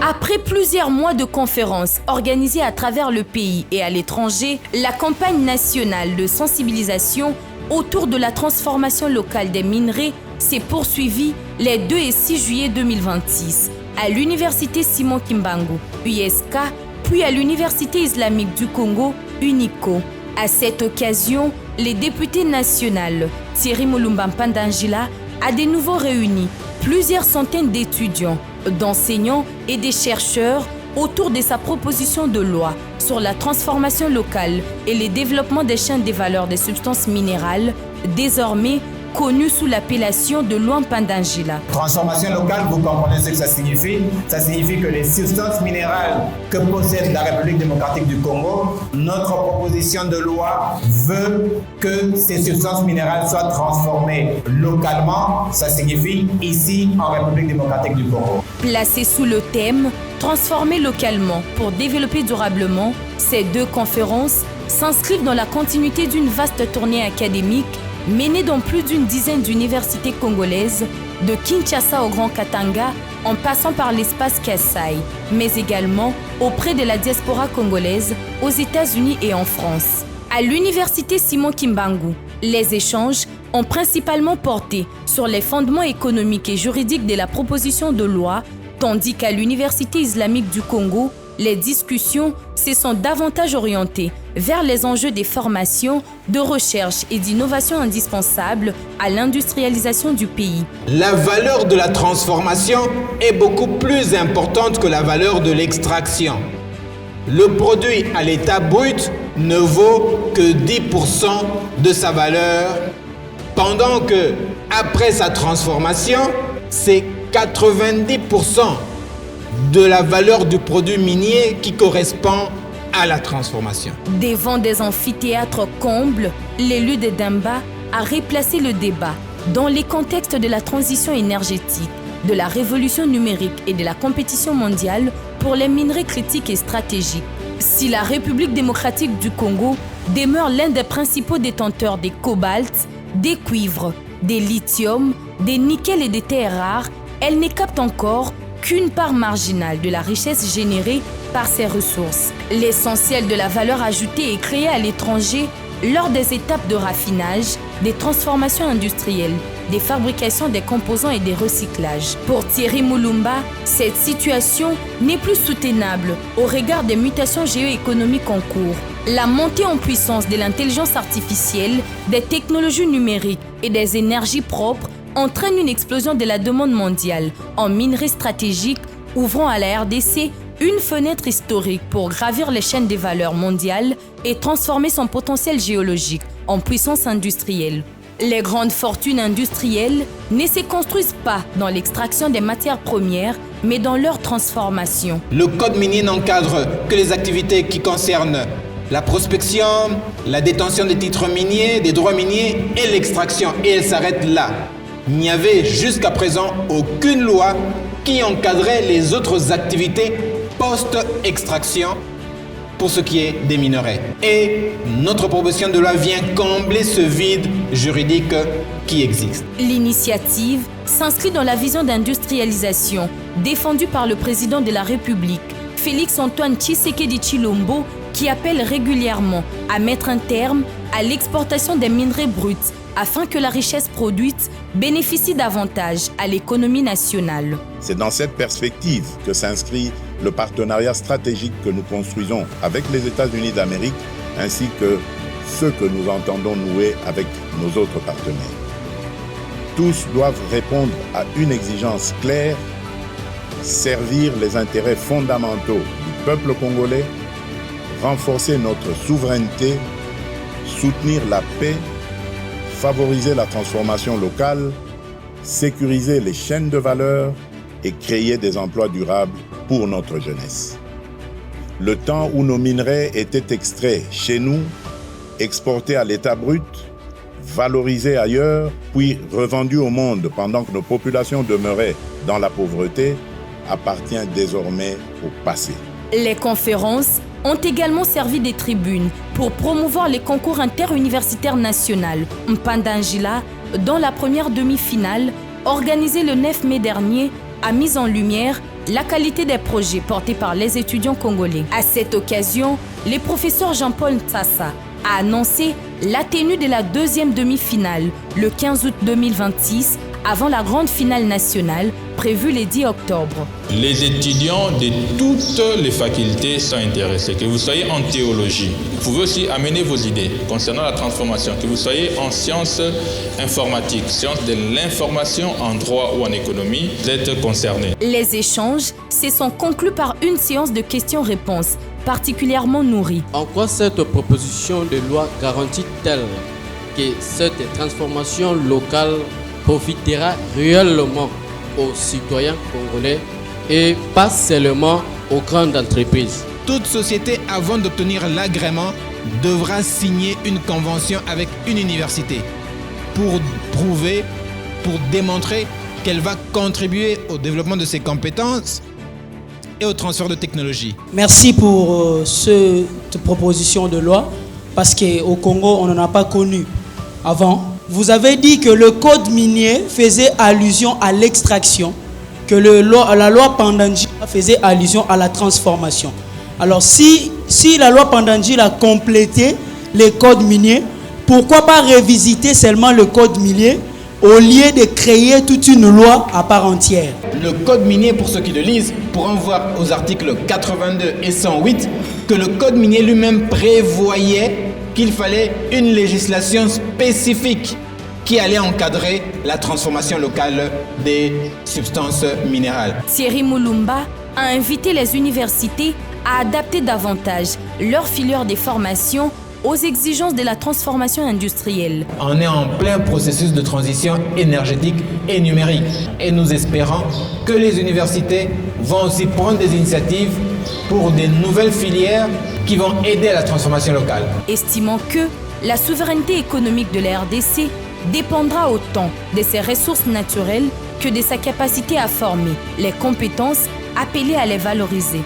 Après plusieurs mois de conférences organisées à travers le pays et à l'étranger, la campagne nationale de sensibilisation autour de la transformation locale des minerais s'est poursuivie les 2 et 6 juillet 2026 à l'Université Simon Kimbangu, USK, puis à l'Université islamique du Congo, UNICO. À cette occasion, les députés nationaux Thierry Mulumba Mpandangila a de nouveau réuni plusieurs centaines d'étudiants, d'enseignants et des chercheurs autour de sa proposition de loi sur la transformation locale et le développement des chaînes de valeur des substances minérales, désormais connue sous l'appellation de loi Mpandangila. Transformation locale, vous comprenez ce que ça signifie? Ça signifie que les substances minérales que possède la République démocratique du Congo, notre proposition de loi veut que ces substances minérales soient transformées localement. Ça signifie ici en République démocratique du Congo. Placé sous le thème « Transformer localement pour développer durablement », ces 2 conférences s'inscrivent dans la continuité d'une vaste tournée académique menée dans plus d'une dizaine d'universités congolaises, de Kinshasa au Grand Katanga, en passant par l'espace Kassai, mais également auprès de la diaspora congolaise aux États-Unis et en France. À l'Université Simon Kimbangu, les échanges ont principalement porté sur les fondements économiques et juridiques de la proposition de loi, tandis qu'à l'Université islamique du Congo, les discussions se sont davantage orientées vers les enjeux des formations, de recherche et d'innovation indispensables à l'industrialisation du pays. La valeur de la transformation est beaucoup plus importante que la valeur de l'extraction. Le produit à l'état brut ne vaut que 10% de sa valeur, pendant que, après sa transformation, c'est 90% de la valeur du produit minier qui correspond à la transformation. Devant des amphithéâtres combles, l'élu de Damba a replacé le débat dans les contextes de la transition énergétique, de la révolution numérique et de la compétition mondiale pour les minerais critiques et stratégiques. Si la République démocratique du Congo demeure l'un des principaux détenteurs des cobalt, des cuivres, des lithium, des nickel et des terres rares, elle ne capte encore qu'une part marginale de la richesse générée par ces ressources. L'essentiel de la valeur ajoutée est créé à l'étranger lors des étapes de raffinage, des transformations industrielles, des fabrications des composants et des recyclages. Pour Thierry Mulumba, cette situation n'est plus soutenable au regard des mutations géoéconomiques en cours. La montée en puissance de l'intelligence artificielle, des technologies numériques et des énergies propres entraîne une explosion de la demande mondiale en minerais stratégiques, ouvrant à la RDC une fenêtre historique pour gravir les chaînes des valeurs mondiales et transformer son potentiel géologique en puissance industrielle. Les grandes fortunes industrielles ne se construisent pas dans l'extraction des matières premières, mais dans leur transformation. Le code minier n'encadre que les activités qui concernent la prospection, la détention des titres miniers, des droits miniers et l'extraction, et elle s'arrête là. Il n'y avait jusqu'à présent aucune loi qui encadrait les autres activités post-extraction pour ce qui est des minerais. Et notre proposition de loi vient combler ce vide juridique qui existe. L'initiative s'inscrit dans la vision d'industrialisation défendue par le président de la République, Félix-Antoine Tshisekedi Tshilombo, qui appelle régulièrement à mettre un terme à l'exportation des minerais bruts afin que la richesse produite bénéficie davantage à l'économie nationale. C'est dans cette perspective que s'inscrit le partenariat stratégique que nous construisons avec les États-Unis d'Amérique, ainsi que ceux que nous entendons nouer avec nos autres partenaires. Tous doivent répondre à une exigence claire, servir les intérêts fondamentaux du peuple congolais, renforcer notre souveraineté, soutenir la paix, favoriser la transformation locale, sécuriser les chaînes de valeur et créer des emplois durables pour notre jeunesse. Le temps où nos minerais étaient extraits chez nous, exportés à l'état brut, valorisés ailleurs, puis revendus au monde pendant que nos populations demeuraient dans la pauvreté, appartient désormais au passé. Les conférences ont également servi de tribune pour promouvoir les concours interuniversitaires nationaux Mpandangila, dont la première demi-finale, organisée le 9 mai dernier, a mis en lumière la qualité des projets portés par les étudiants congolais. À cette occasion, le professeur Jean-Paul Tsassa a annoncé la tenue de la deuxième demi-finale le 15 août 2026 avant la grande finale nationale prévue le 10 octobre. Les étudiants de toutes les facultés sont intéressés, que vous soyez en théologie. Vous pouvez aussi amener vos idées concernant la transformation, que vous soyez en sciences informatiques, sciences de l'information, en droit ou en économie, vous êtes concernés. Les échanges se sont conclus par une séance de questions-réponses particulièrement nourrie. En quoi cette proposition de loi garantit-elle que cette transformation locale profitera réellement aux citoyens congolais et pas seulement aux grandes entreprises? Toute société, avant d'obtenir l'agrément, devra signer une convention avec une université pour prouver, pour démontrer qu'elle va contribuer au développement de ses compétences et au transfert de technologie. Merci pour cette proposition de loi, parce qu'au Congo, on n'en a pas connu avant. Vous avez dit que le code minier faisait allusion à l'extraction, que la loi Pandandji faisait allusion à la transformation. Alors si la loi Pandandji a complété les codes miniers, pourquoi pas revisiter seulement le code minier au lieu de créer toute une loi à part entière? Le code minier, pour ceux qui le lisent, pourront voir aux articles 82 et 108 que le code minier lui-même prévoyait qu'il fallait une législation spécifique qui allait encadrer la transformation locale des substances minérales. Thierry Moulumba a invité les universités à adapter davantage leur filière de formation aux exigences de la transformation industrielle. On est en plein processus de transition énergétique et numérique et nous espérons que les universités vont aussi prendre des initiatives pour des nouvelles filières qui vont aider à la transformation locale. Estimant que la souveraineté économique de la RDC dépendra autant de ses ressources naturelles que de sa capacité à former les compétences appelées à les valoriser.